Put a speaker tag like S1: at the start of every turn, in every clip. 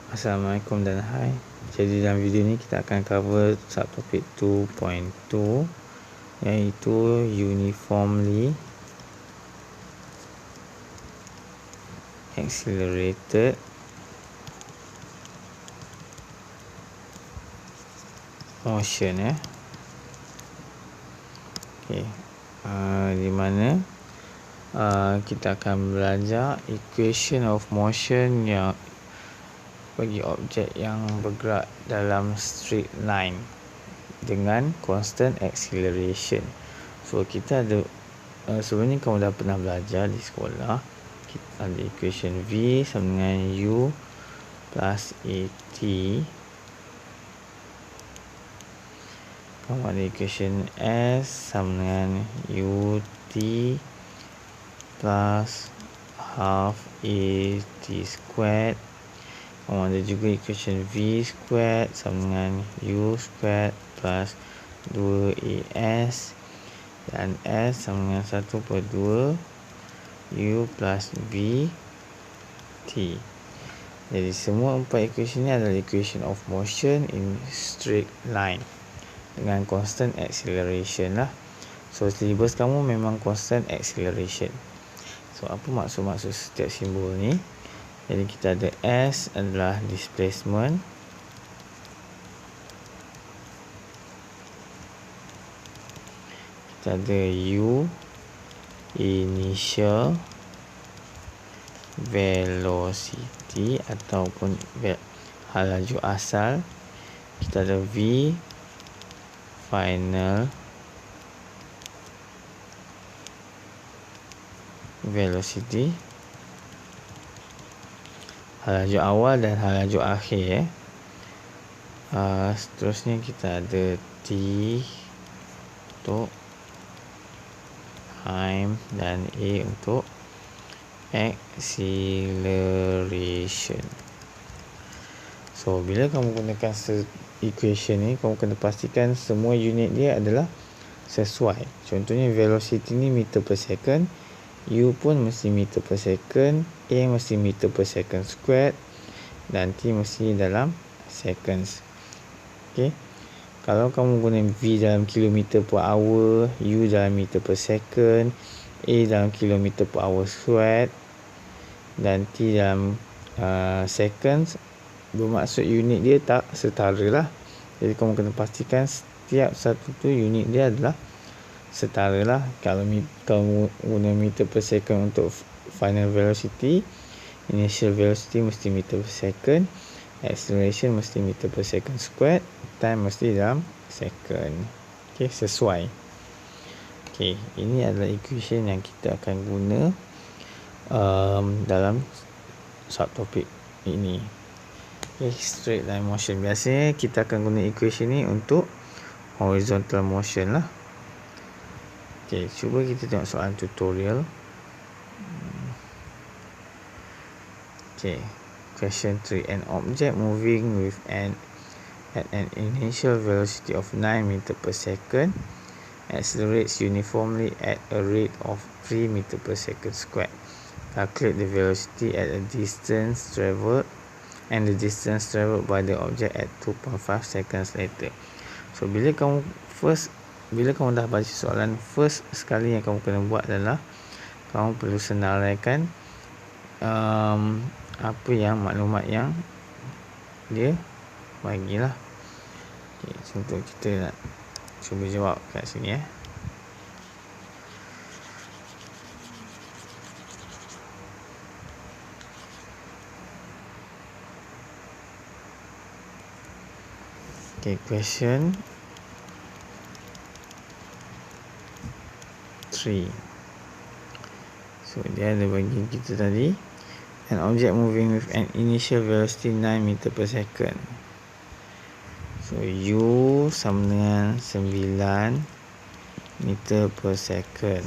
S1: Assalamualaikum dan hai. Jadi dalam video ni kita akan cover subtopik 2.2 iaitu uniformly accelerated motion Okey. Di mana kita akan belajar equation of motion yang bagi objek yang bergerak dalam straight line dengan constant acceleration. So kita ada sebelum ni kamu dah pernah belajar di sekolah. Kita ada equation V sama dengan U plus AT. Kamu ada equation S sama dengan UT plus half AT squared. Kamu ada juga equation V squared sama dengan U squared plus 2AS dan S sama dengan 1/2 U plus VT. Jadi semua empat equation ni adalah equation of motion in straight line dengan constant acceleration lah. So syllabus kamu memang constant acceleration. So apa maksud-maksud setiap simbol ni? Jadi kita ada S adalah displacement, kita ada U initial velocity ataupun hal laju asal, kita ada V final velocity, hal laju awal dan hal laju akhir. Seterusnya kita ada T untuk time dan A untuk acceleration. So bila kamu gunakan equation ni, kamu kena pastikan semua unit dia adalah sesuai. Contohnya velocity ni meter per second, U pun mesti meter per second, A mesti meter per second squared dan T mesti dalam seconds. Okey. Kalau kamu guna V dalam kilometer per hour, U dalam meter per second, A dalam kilometer per hour squared dan T dalam seconds, bermaksud unit dia tak setara lah. Jadi kamu kena pastikan setiap satu tu unit dia adalah setara lah. Kalau kamu guna meter per second untuk final velocity, initial velocity mesti meter per second, acceleration mesti meter per second squared, time mesti dalam second. Okey, sesuai. Okey, ini adalah equation yang kita akan guna dalam subtopik ini. Okay, straight line motion. Biasanya kita akan guna equation ni untuk horizontal motion lah. Okay, cuba kita tengok soalan tutorial. Okay, question 3. An object moving with at an initial velocity of 9 meter per second accelerates uniformly at a rate of 3 meter per second squared. Calculate the velocity at a distance travelled and the distance travelled by the object at 2.5 seconds later. So bila kamu dah baca soalan, first sekali yang kamu kena buat adalah kamu perlu senaraikan apa yang maklumat yang dia bagilah. Okay, contoh kita nak cuba jawab kat sini Okay, question 3. So dia ada bagi kita tadi an object moving with an initial velocity 9 meter per second. So U sama dengan 9 meter per second.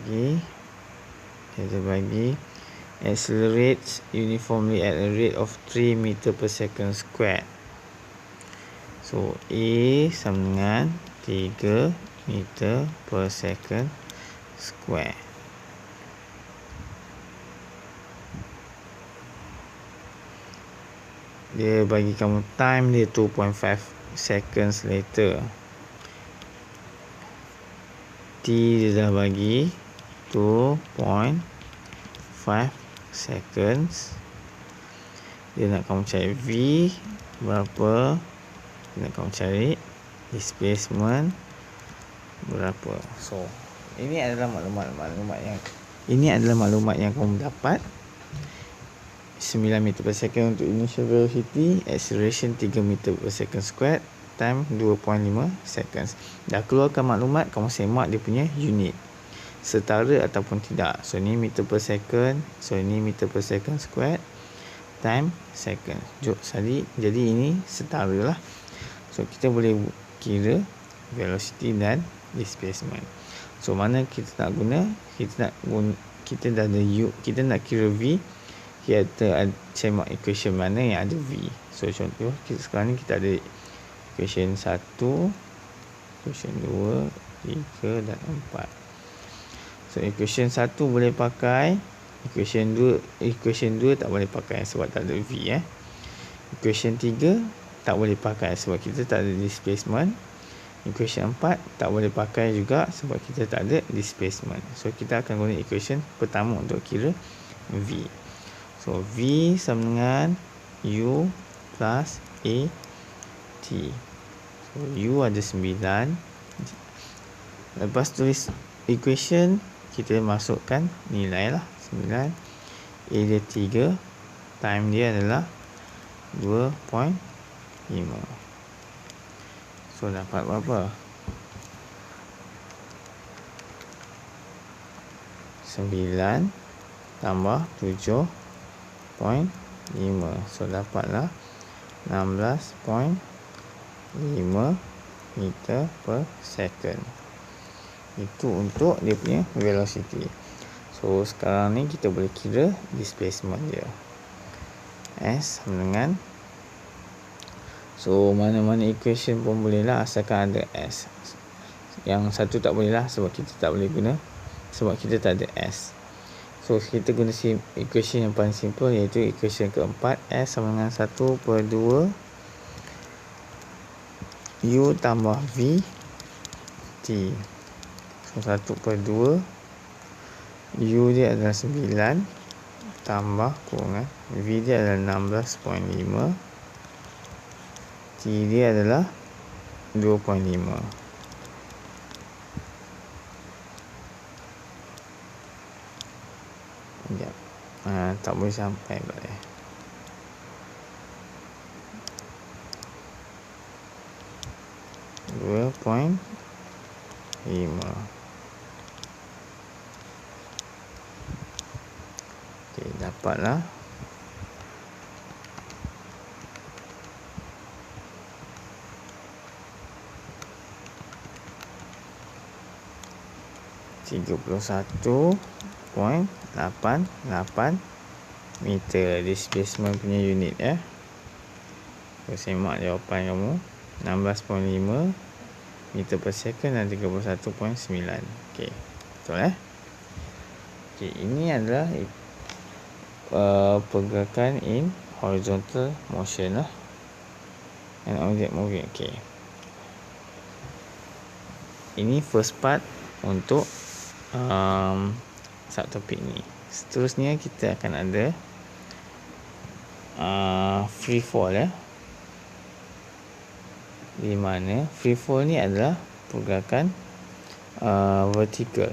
S1: Okay, dia ada bagi accelerates uniformly at a rate of 3 meter per second squared. So A sama dengan 3 meter per second square. dia bagi kamu time dia 2.5 seconds later. T dia dah bagi 2.5 seconds. Dia nak kamu cari V berapa, dia nak kamu cari displacement berapa. So ini adalah maklumat yang kamu dapat. 9 meter per second untuk initial velocity, acceleration 3 meter per second squared, time 2.5 seconds. Dah keluarkan maklumat, kamu semak dia punya unit, setara ataupun tidak. So ni meter per second, so ini meter per second squared, time second. Jadi ini setara lah. So kita boleh kira velocity dan displacement. So mana kita nak guna, kita dah ada U, kita nak kira V, kita semak equation mana yang ada V. So contoh sekarang ni kita ada equation 1, equation 2, 3 dan 4. So equation 1 boleh pakai, equation 2 tak boleh pakai sebab tak ada V. Equation 3 tak boleh pakai sebab kita tak ada displacement. Equation 4 tak boleh pakai juga sebab kita tak ada displacement. So kita akan guna equation pertama untuk kira V. So V sama dengan U plus A T. So U ada 9. Lepas tulis equation, kita masukkan nilai lah. 9, A dia 3, time dia adalah 2.5. So dapat berapa? 9 tambah 7.5. So dapatlah 16.5 meter per second. Itu untuk dia punya velocity. So sekarang ni kita boleh kira displacement dia. S sama dengan, so mana-mana equation pun boleh lah asalkan ada S. Yang satu tak boleh lah sebab kita tak boleh guna, sebab kita tak ada S. So kita guna equation yang paling simple, iaitu equation keempat. S sama dengan 1/2 U tambah V T. So 1/2 U dia adalah 9 tambah kurungan V dia adalah 16.5, T dia adalah 2.5. Sekejap, tak boleh sampai pula . 2.5. Okay, dapatlah 31.88 meter displacement punya unit . So semak jawapan kamu, 16.5 meter per second dan 31.9. Okey, betul . Okey, ini adalah pergerakan in horizontal motion lah, and object moving. Okey, ini first part untuk subtopik ni. Seterusnya kita akan ada free fall . Di mana free fall ni adalah pergerakan vertikal.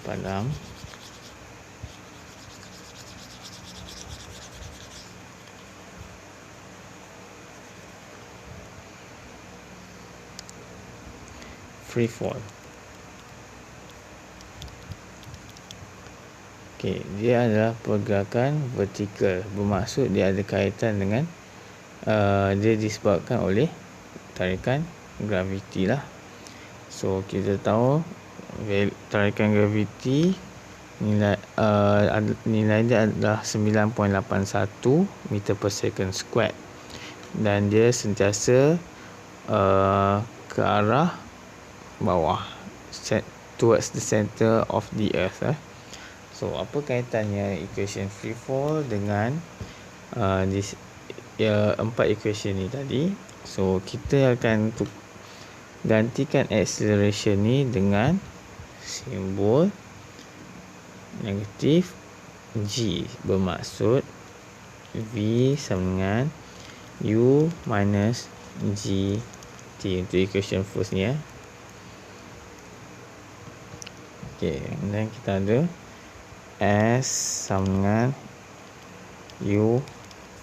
S1: Padam. Free fall. Okey, dia adalah pergerakan vertikal, bermaksud dia ada kaitan dengan dia disebabkan oleh tarikan graviti lah. So kita tahu tarikan graviti nilai dia adalah 9.81 meter per second squared, dan dia sentiasa ke arah bawah, towards the center of the earth . So apa kaitannya equation free fall dengan empat equation ni tadi? So kita akan gantikan acceleration ni dengan simbol negatif G, bermaksud V sama dengan U minus GT untuk equation first ni ya. Okay, dan kita ada S sama dengan U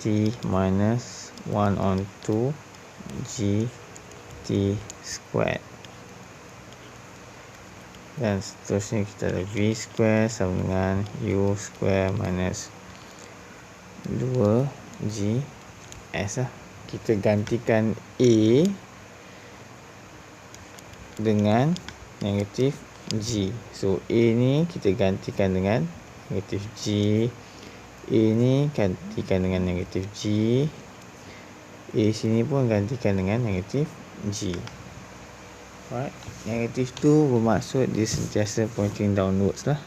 S1: T minus 1 on 2 GT squared. Dan seterusnya kita ada V square sama dengan U square minus 2GS lah. Kita gantikan A dengan negatif G. So A ni kita gantikan dengan negatif G, A ni gantikan dengan negatif G, A sini pun gantikan dengan negatif G. Alright, negatif tu bermaksud dia sentiasa pointing downwards lah.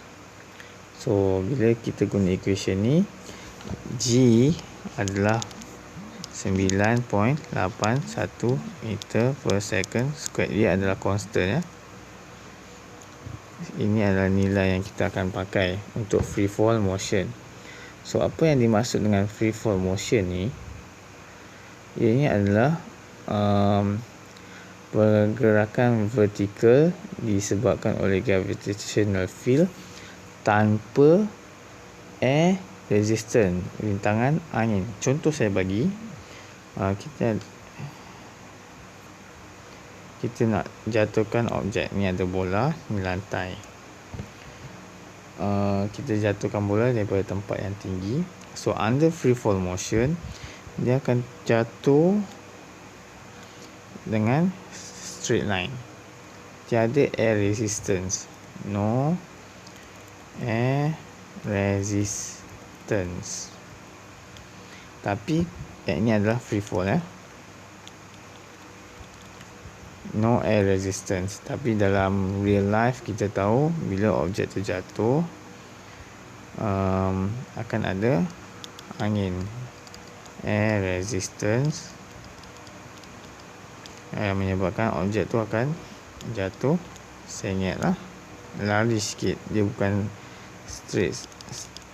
S1: So bila kita guna equation ni, G adalah 9.81 meter per second squared. Dia adalah constant ya. Ini adalah nilai yang kita akan pakai untuk free fall motion. So apa yang dimaksud dengan free fall motion ni? Ini adalah pergerakan vertikal disebabkan oleh gravitational field tanpa air resistance, rintangan angin. Contoh saya bagi, kita nak jatuhkan objek ni, ada bola ni lantai. Kita jatuhkan bola daripada tempat yang tinggi. So under free fall motion, dia akan jatuh dengan straight line, tiada air resistance, no air resistance. Tapi ini adalah free fall ya, no air resistance. Tapi dalam real life kita tahu bila objek terjatuh akan ada angin, air resistance, yang menyebabkan objek tu akan jatuh sengit lah, lari sikit. Dia bukan straight,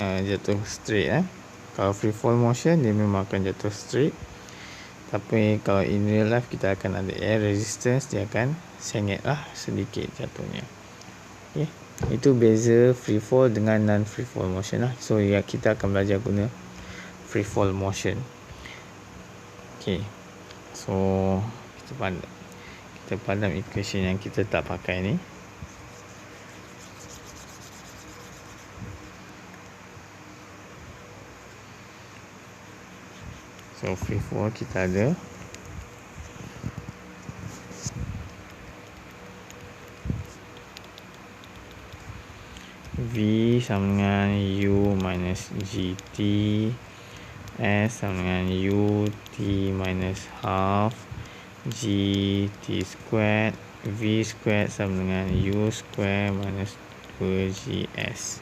S1: jatuh straight Kalau free fall motion dia memang akan jatuh straight. Tapi kalau in real life kita akan ada air resistance, dia akan sengit lah sedikit jatuhnya. Okay, itu beza free fall dengan non free fall motion lah. So ya, kita akan belajar guna free fall motion. Okay, so kita padam equation yang kita tak pakai ni. So free fall kita ada V sama dengan U minus GT, S sama dengan UT minus half GT squared, V squared sama dengan U square minus 2GS.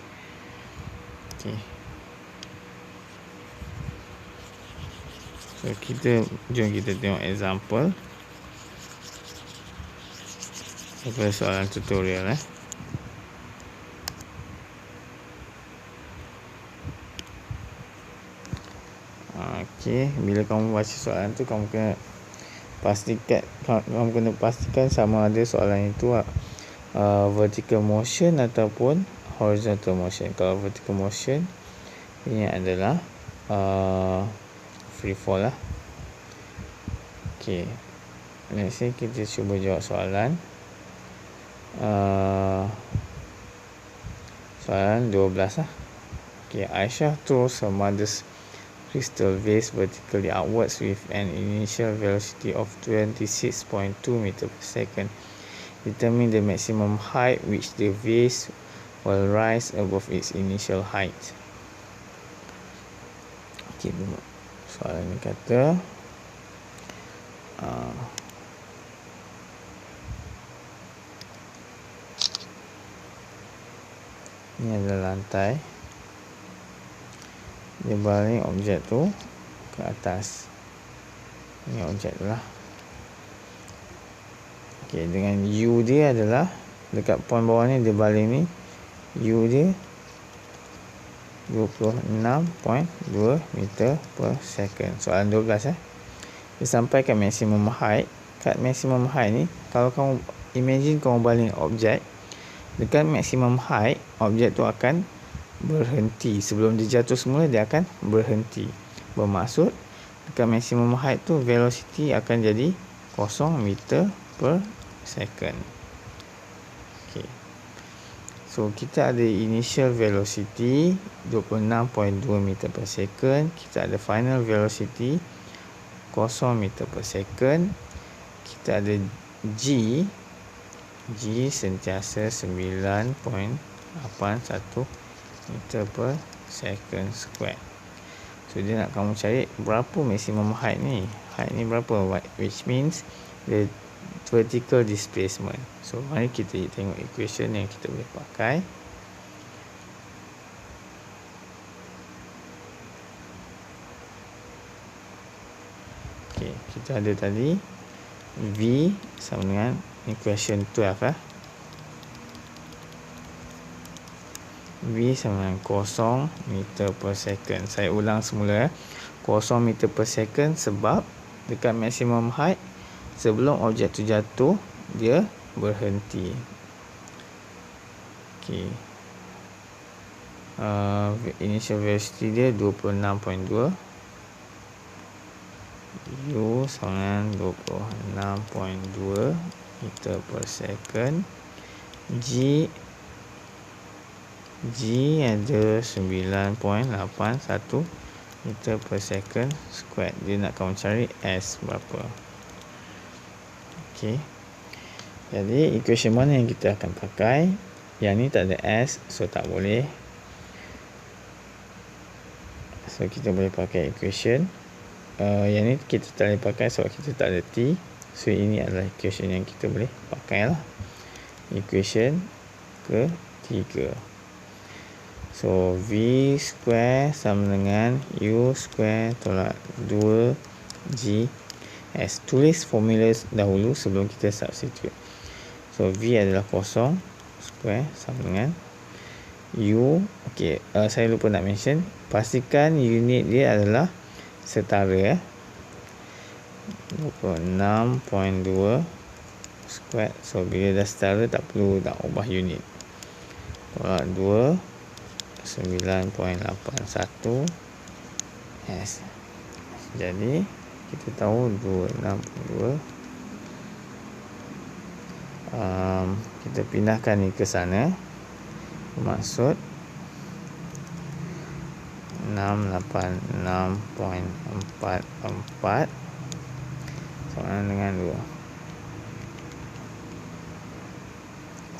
S1: Okay, so jom kita tengok example daripada soalan tutorial Okay, bila kamu baca soalan tu, kamu kena pastikan sama ada soalan itu vertical motion ataupun horizontal motion. Kalau vertical motion, ini adalah free fall lah. Okay, let's say kita cuba jawab soalan soalan 12 lah. Okay, Aisyah throws her mother's crystal vase vertically upwards with an initial velocity of 26.2 meter per second. Determine the maximum height which the vase will rise above its initial height. Okay, soalan ni kata Ini adalah lantai. Dia baling objek tu ke atas. Ini objek tu lah. Okey, dengan U dia adalah dekat poin bawah ni, dia baling ni, U dia 26.2 meter per second. Soalan 12 dia sampaikan maximum height. Kat maximum height ni, kalau kamu imagine kamu baling objek dekat maximum height, objek tu akan berhenti. Sebelum dia jatuh semula, dia akan berhenti. Bermaksud dekat maximum height tu velocity akan jadi 0 meter per second. Okay. So kita ada initial velocity 26.2 meter per second. Kita ada final velocity 0 meter per second. Kita ada G sentiasa 9.81 meter per second square. So dia nak kamu cari berapa maximum height ni. Height ni berapa, which means the vertical displacement. So mari kita tengok equation yang kita boleh pakai. Okay, kita ada tadi V sama dengan equation 12 V sama dengan 0 meter per second. Saya ulang semula 0 meter per second sebab dekat maximum height, sebelum objek tu jatuh, dia berhenti. Okay. Initial velocity dia 26.2. U sama dengan 26.2 meter per second. G ada 9.81 meter per second square. Dia nak kamu cari S berapa. Okey. Jadi equation mana yang kita akan pakai? Yang ni tak ada S, so tak boleh. So kita boleh pakai equation. Yang ni kita tak boleh pakai sebab kita tak ada T. So ini adalah equation yang kita boleh pakai lah. Equation ke-3. So V square sama dengan U square tolak 2G S. Tulis formula dahulu sebelum kita substitute. So V adalah 0 square sama dengan U. Okey, saya lupa nak mention, pastikan unit dia adalah setara 26.2 square. So bila dah setara, tak perlu nak ubah unit. Tolak 2 9.81 S. Jadi kita tahu 262. Kita pindahkan ni ke sana. Maksud 686.44 sama dengan 2.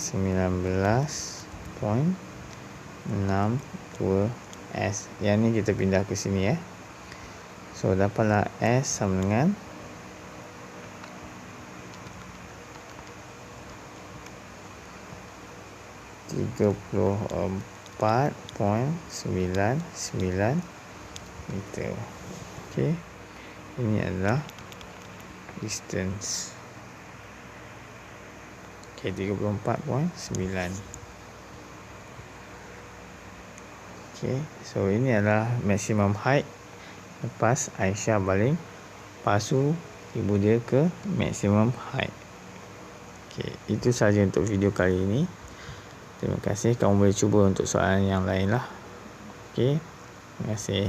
S1: 19.62 S. Yang ni kita pindah ke sini ya. So dapatlah S sama dengan 34.99 meter. Okey. Ini adalah distance. Okey, 34.9. Okey, so ini adalah maximum height lepas Aisyah baling pasu ibu dia ke maximum height. Okey, itu sahaja untuk video kali ini. Terima kasih. Kamu boleh cuba untuk soalan yang lain lah. Okey, terima kasih.